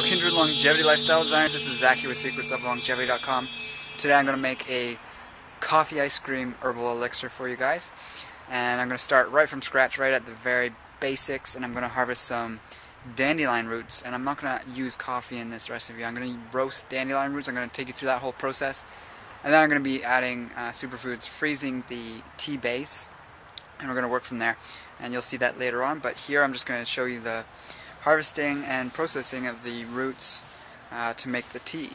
kindred longevity lifestyle designers. This is Zach here with secretsoflongevity.com. Today I'm going to make a coffee ice cream herbal elixir for you guys. And I'm going to start right from scratch, right at the very basics, and I'm going to harvest some dandelion roots. And I'm not going to use coffee in this recipe. I'm going to roast dandelion roots. I'm going to take you through that whole process. And then I'm going to be adding SUPERFOODS, freezing the tea base, and we're going to work from there. And you'll see that later on, but here I'm just going to show you the harvesting and processing of the roots to make the tea.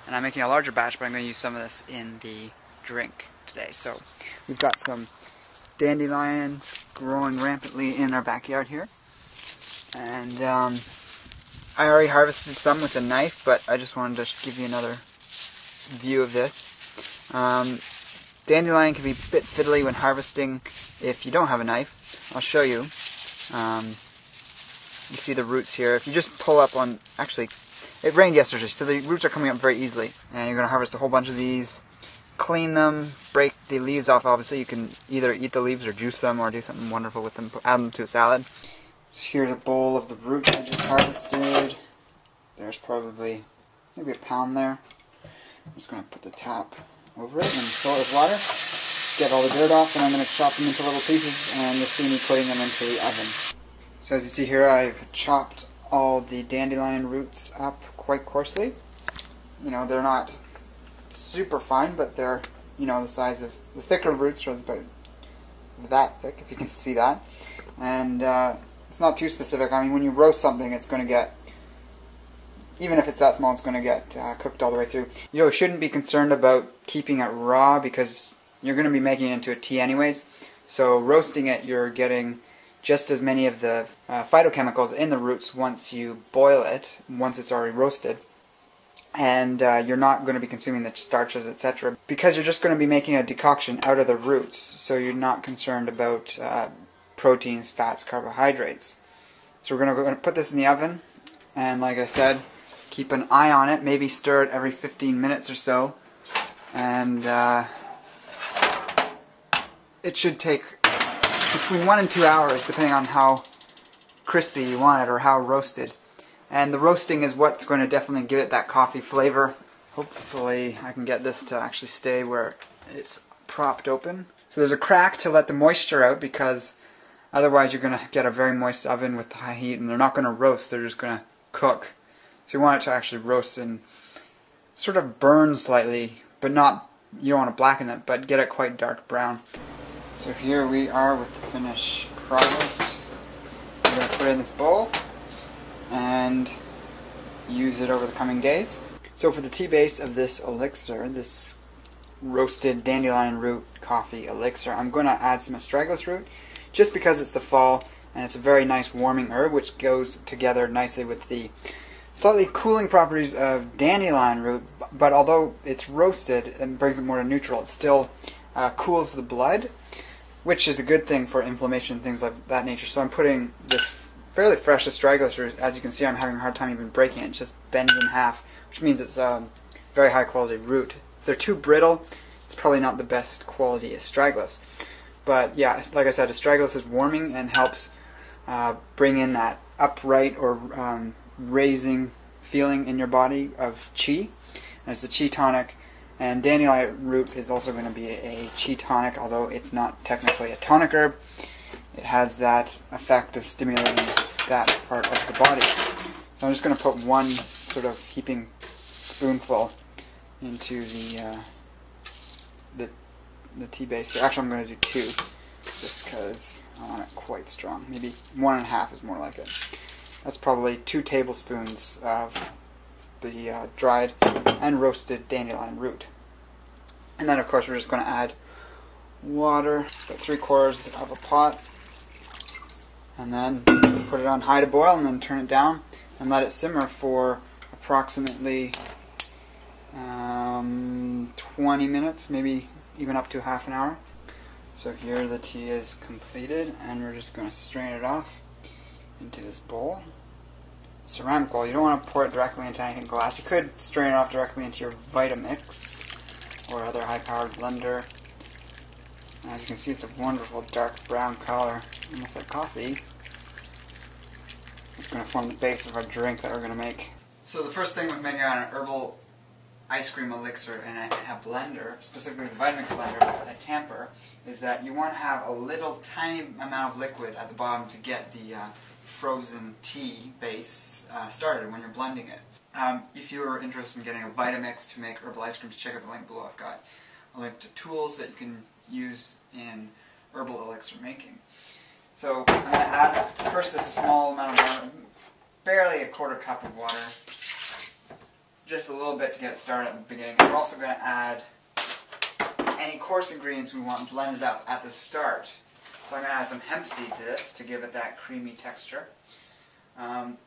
And I'm making a larger batch, but I'm going to use some of this in the drink today. So we've got some dandelions growing rampantly in our backyard here. And I already harvested some with a knife, but I just wanted to give you another view of this. Dandelion can be a bit fiddly when harvesting if you don't have a knife. I'll show you. You see the roots here. If you just pull up on, actually, it rained yesterday, so the roots are coming up very easily. And you're going to harvest a whole bunch of these, clean them, break the leaves off. Obviously, you can either eat the leaves or juice them or do something wonderful with them. Add them to a salad. So here's a bowl of the roots I just harvested. There's probably maybe a pound there. I'm just going to put the top over it and fill it with water. Get all the dirt off, and I'm going to chop them into little pieces, and you'll see me putting them into the oven. So as you see here, I've chopped all the dandelion roots up quite coarsely. You know, they're not super fine, but they're, you know, the size of the thicker roots are about that thick, if you can see that. And it's not too specific. I mean, when you roast something, it's going to get, even if it's that small, it's going to get cooked all the way through. You know, shouldn't be concerned about keeping it raw because you're going to be making it into a tea anyways. So roasting it, you're getting just as many of the phytochemicals in the roots once you boil it, once it's already roasted. And you're not going to be consuming the starches, etc. because you're just going to be making a decoction out of the roots. So you're not concerned about proteins, fats, carbohydrates. So we're going to put this in the oven. And like I said, keep an eye on it. Maybe stir it every 15 minutes or so. And it should take between 1 and 2 hours, depending on how crispy you want it or how roasted. And the roasting is what's going to definitely give it that coffee flavor. Hopefully I can get this to actually stay where it's propped open. So there's a crack to let the moisture out, because otherwise you're going to get a very moist oven with high heat, and they're not going to roast, they're just going to cook. So you want it to actually roast and sort of burn slightly, but not, you don't want to blacken it, but get it quite dark brown. So here we are with the finished product. So I'm going to put it in this bowl and use it over the coming days. So for the tea base of this elixir, this roasted dandelion root coffee elixir, I'm going to add some astragalus root, just because it's the fall and it's a very nice warming herb which goes together nicely with the slightly cooling properties of dandelion root, but although it's roasted and brings it more to neutral, it still cools the blood, which is a good thing for inflammation and things like that nature. So I'm putting this fairly fresh astragalus root. As you can see, I'm having a hard time even breaking it. It just bends in half, which means it's a very high quality root. If they're too brittle, it's probably not the best quality astragalus. But yeah, like I said, astragalus is warming and helps bring in that upright or raising feeling in your body of chi. And it's a chi tonic. And dandelion root is also going to be a chi tonic, although it's not technically a tonic herb. It has that effect of stimulating that part of the body. So I'm just going to put one sort of heaping spoonful into the tea base here. Actually, I'm going to do 2, just because I want it quite strong. Maybe 1.5 is more like it. That's probably 2 tablespoons of the dried and roasted dandelion root. And then of course we're just going to add water, about 3/4 of a pot, and then put it on high to boil and then turn it down and let it simmer for approximately 20 minutes, maybe even up to half an hour. So here the tea is completed, and we're just going to strain it off into this bowl. Ceramic bowl. You don't want to pour it directly into anything glass. You could strain it off directly into your Vitamix or other high-powered blender. As you can see, it's a wonderful dark brown color, almost like coffee. It's going to form the base of our drink that we're going to make. So the first thing with making an herbal ice cream elixir in a blender, specifically the Vitamix blender with a tamper, is that you want to have a little tiny amount of liquid at the bottom to get the frozen tea base started when you're blending it. If you are interested in getting a Vitamix to make herbal ice creams, check out the link below. I've got a link to tools that you can use in herbal elixir making. So I'm going to add first this small amount of water, barely a quarter cup of water, just a little bit to get it started at the beginning. We're also going to add any coarse ingredients we want blended up at the start. So I'm going to add some hemp seed to this to give it that creamy texture. Add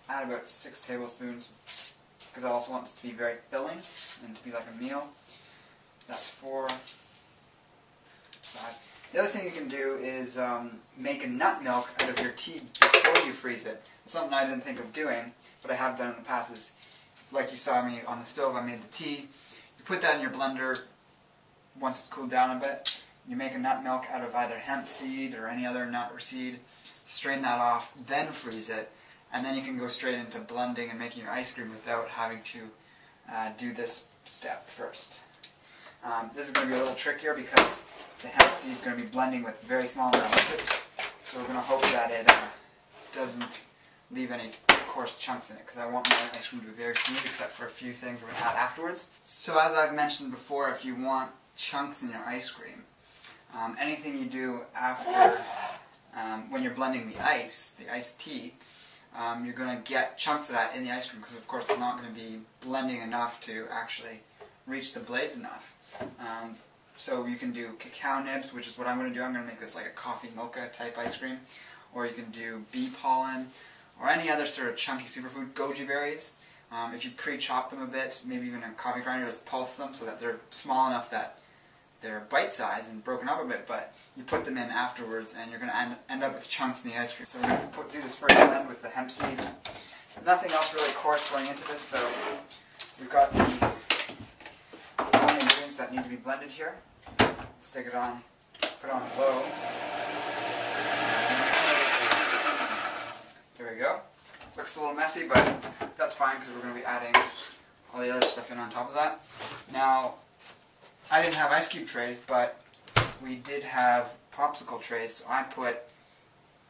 about 6 tablespoons because I also want this to be very filling and to be like a meal. That's 4, 5. The other thing you can do is make a nut milk out of your tea before you freeze it. It's something I didn't think of doing, but I have done in the past. Is like you saw me on the stove, I made the tea. You put that in your blender once it's cooled down a bit. You make a nut milk out of either hemp seed or any other nut or seed. Strain that off, then freeze it, and then you can go straight into blending and making your ice cream without having to do this step first. This is going to be a little trickier because the hemp seed is going to be blending with a very small amount of liquid, so we're going to hope that it doesn't leave any coarse chunks in it, because I want my ice cream to be very smooth except for a few things we're going to add afterwards. So as I've mentioned before, if you want chunks in your ice cream, anything you do after when you're blending the iced tea, you're going to get chunks of that in the ice cream, because of course it's not going to be blending enough to actually reach the blades enough. So you can do cacao nibs, which is what I'm going to do. I'm going to make this like a coffee mocha type ice cream. Or you can do bee pollen, or any other sort of chunky superfood. Goji berries, if you pre-chop them a bit, maybe even a coffee grinder, just pulse them so that they're small enough that they're bite-sized and broken up a bit, but you put them in afterwards and you're going to end up with chunks in the ice cream. So we're going to do this first blend with the hemp seeds. Nothing else really coarse going into this, so we've got the only ingredients that need to be blended here. Stick it on, put it on low. There we go. Looks a little messy, but that's fine because we're going to be adding all the other stuff in on top of that. Now, I didn't have ice cube trays, but we did have popsicle trays, so I put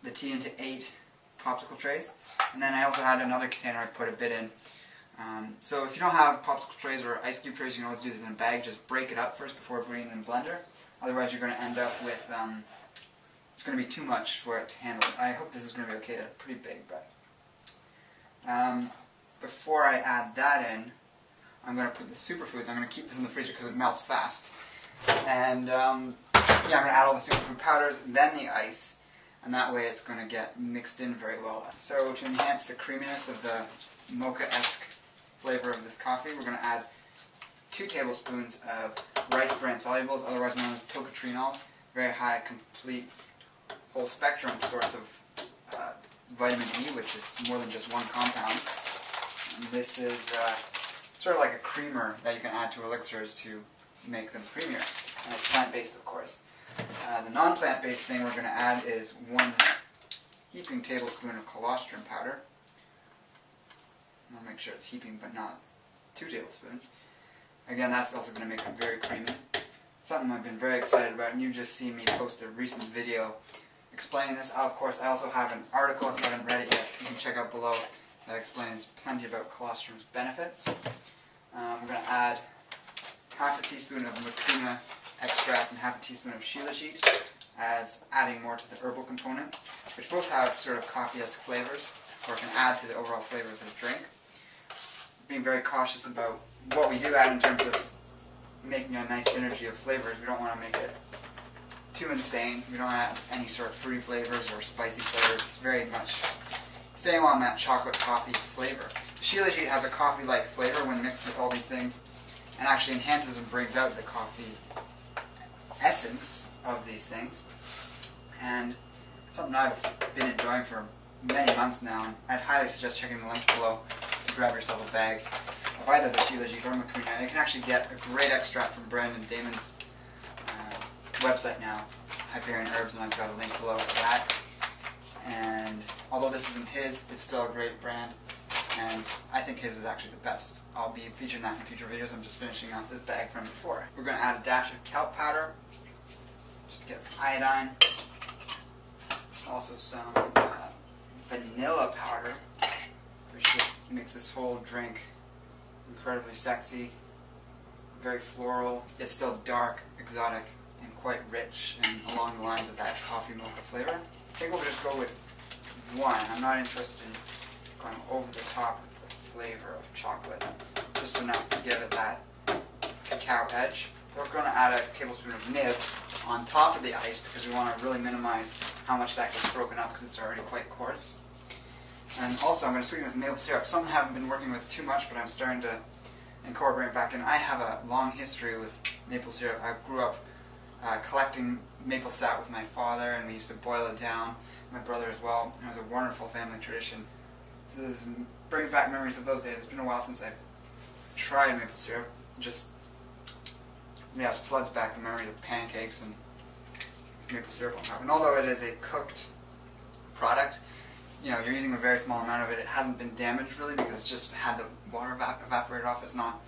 the tea into 8 popsicle trays, and then I also had another container I put a bit in. So if you don't have popsicle trays or ice cube trays, you can always do this in a bag. Just break it up first before putting it in the blender. Otherwise, you're going to end up with it's going to be too much for it to handle. I hope this is going to be okay. They're pretty big, but before I add that in, I'm going to put the superfoods. I'm going to keep this in the freezer because it melts fast. And yeah, I'm going to add all the superfood powders, then the ice, and that way it's going to get mixed in very well. So to enhance the creaminess of the mocha-esque flavor of this coffee, we're going to add 2 tablespoons of rice bran solubles, otherwise known as tocotrienols. Very high, complete, whole spectrum source of vitamin E, which is more than just one compound. And this is sort of like a creamer that you can add to elixirs to make them creamier. And it's plant-based, of course. The non-plant-based thing we're going to add is 1 heaping tablespoon of colostrum powder. I'll make sure it's heaping, but not 2 tablespoons. Again, that's also going to make it very creamy. Something I've been very excited about, and you've just seen me post a recent video explaining this. Of course, I also have an article, if you haven't read it yet, you can check out below, that explains plenty about colostrum's benefits. We're going to add half a teaspoon of mucuna extract and half a teaspoon of shilajit, as adding more to the herbal component, which both have sort of coffee-esque flavors, or can add to the overall flavor of this drink. Being very cautious about what we do add in terms of making a nice synergy of flavors. We don't want to make it too insane. We don't add any sort of fruity flavors or spicy flavors. It's very much staying along that chocolate coffee flavor. The shilajit has a coffee-like flavor when mixed with all these things, and actually enhances and brings out the coffee essence of these things. And something I've been enjoying for many months now, and I'd highly suggest checking the links below to grab yourself a bag of either the shilajit or mucuna. You can actually get a great extract from Brandon Damon's website now, Hyperion Herbs, and I've got a link below to that. And although this isn't his, it's still a great brand. and I think his is actually the best. I'll be featuring that in future videos. I'm just finishing off this bag from before. We're going to add a dash of kelp powder, just to get some iodine. Also some vanilla powder, which makes this whole drink incredibly sexy, very floral. It's still dark, exotic, and quite rich, and along the lines of that coffee mocha flavor. I think we'll just go with one. I'm not interested in going over the top with the flavor of chocolate, just enough to give it that cacao edge. We're going to add a tablespoon of nibs on top of the ice because we want to really minimize how much that gets broken up because it's already quite coarse. And also I'm going to sweeten with maple syrup. Some haven't been working with too much, but I'm starting to incorporate it back in. I have a long history with maple syrup. I grew up collecting maple sap with my father, and we used to boil it down, my brother as well. It was a wonderful family tradition. So this brings back memories of those days. It's been a while since I've tried maple syrup. Just, yeah, it floods back the memories of pancakes and maple syrup on top. And although it is a cooked product, you know, you're using a very small amount of it. It hasn't been damaged really because it's just had the water evaporated off. It's not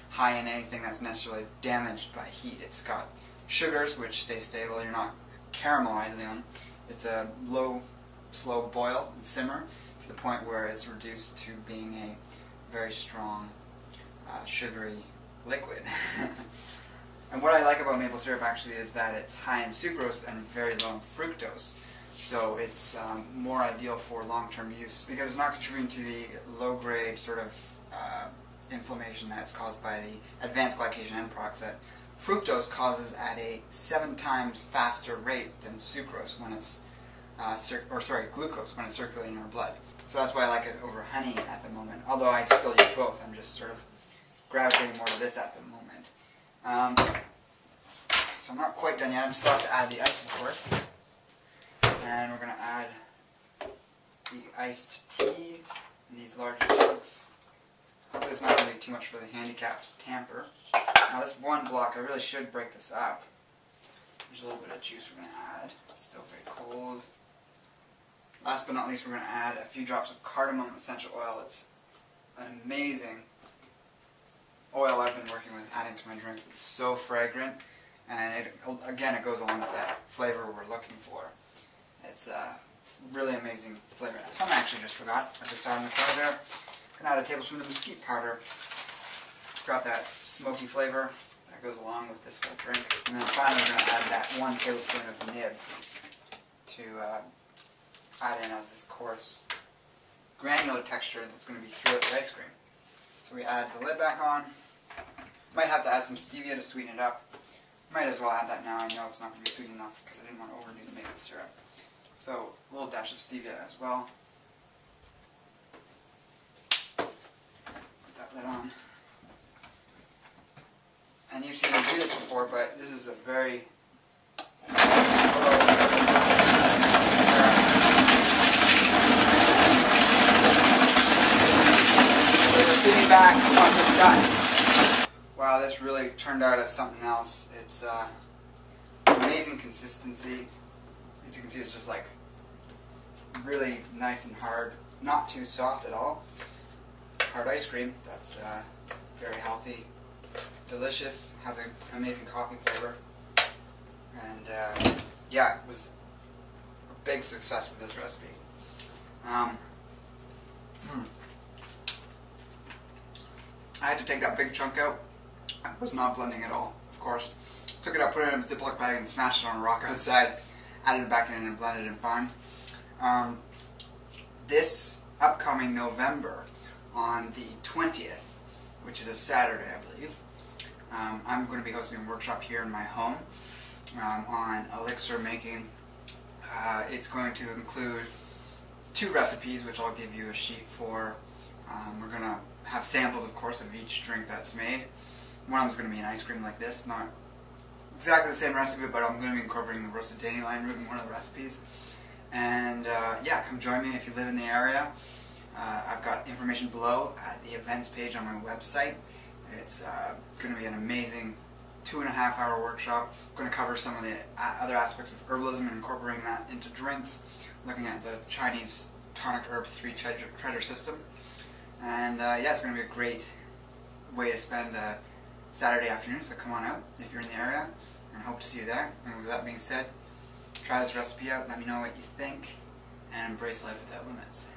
high in anything that's necessarily damaged by heat. It's got sugars which stay stable. You're not caramelizing them. It's a low, slow boil and simmer to the point where it's reduced to being a very strong, sugary liquid. And what I like about maple syrup actually is that it's high in sucrose and very low in fructose. So it's more ideal for long-term use because it's not contributing to the low-grade sort of inflammation that's caused by the advanced glycation end products that fructose causes at a 7 times faster rate than sucrose when it's, glucose when it's circulating in our blood. So that's why I like it over honey at the moment. Although I still use both, I'm just sort of gravitating more to this at the moment. So I'm not quite done yet. I'm still have to add the ice, of course. And we're going to add the iced tea in these larger chunks. Hopefully it's not going to be too much for the handicapped tamper. Now this one block, I really should break this up. There's a little bit of juice we're going to add. It's still very cold. Last but not least, we're going to add a few drops of cardamom essential oil. It's an amazing oil I've been working with adding to my drinks. It's so fragrant, and it goes along with that flavor we're looking for. It's a really amazing flavor. Some I actually just forgot. I just saw it in the car there. I'm going to add a tablespoon of mesquite powder. It's got that smoky flavor that goes along with this whole drink. And then finally we're going to add that 1 tablespoon of nibs to add in as this coarse granular texture that's going to be throughout the ice cream. So we add the lid back on. Might have to add some stevia to sweeten it up. Might as well add that now. I know it's not going to be sweet enough because I didn't want to overdo the maple syrup. So a little dash of stevia as well. Put that lid on. And you've seen me do this before, but this is a very sitting back once it's done. Wow, this really turned out as something else. It's amazing consistency. As you can see, it's just like really nice and hard, not too soft at all. Hard ice cream that's very healthy, delicious, has an amazing coffee flavor, and yeah, it was a big success with this recipe. I had to take that big chunk out. I was not blending at all, of course. Took it out, put it in a Ziploc bag, and smashed it on a rock outside. Added it back in and blended it fine. This upcoming November, on the 20th, which is a Saturday, I believe, I'm going to be hosting a workshop here in my home on elixir making. It's going to include 2 recipes, which I'll give you a sheet for. We're going to have samples, of course, of each drink that's made. One of them is going to be an ice cream like this, not exactly the same recipe, but I'm going to be incorporating the roasted dandelion root in one of the recipes. And yeah, come join me if you live in the area. I've got information below at the events page on my website. It's going to be an amazing 2.5-hour workshop. I'm going to cover some of the other aspects of herbalism and incorporating that into drinks, looking at the Chinese tonic herb 3 treasure system. And yeah, it's going to be a great way to spend a Saturday afternoon, so come on out if you're in the area, and hope to see you there. And with that being said, try this recipe out, let me know what you think, and embrace life without limits.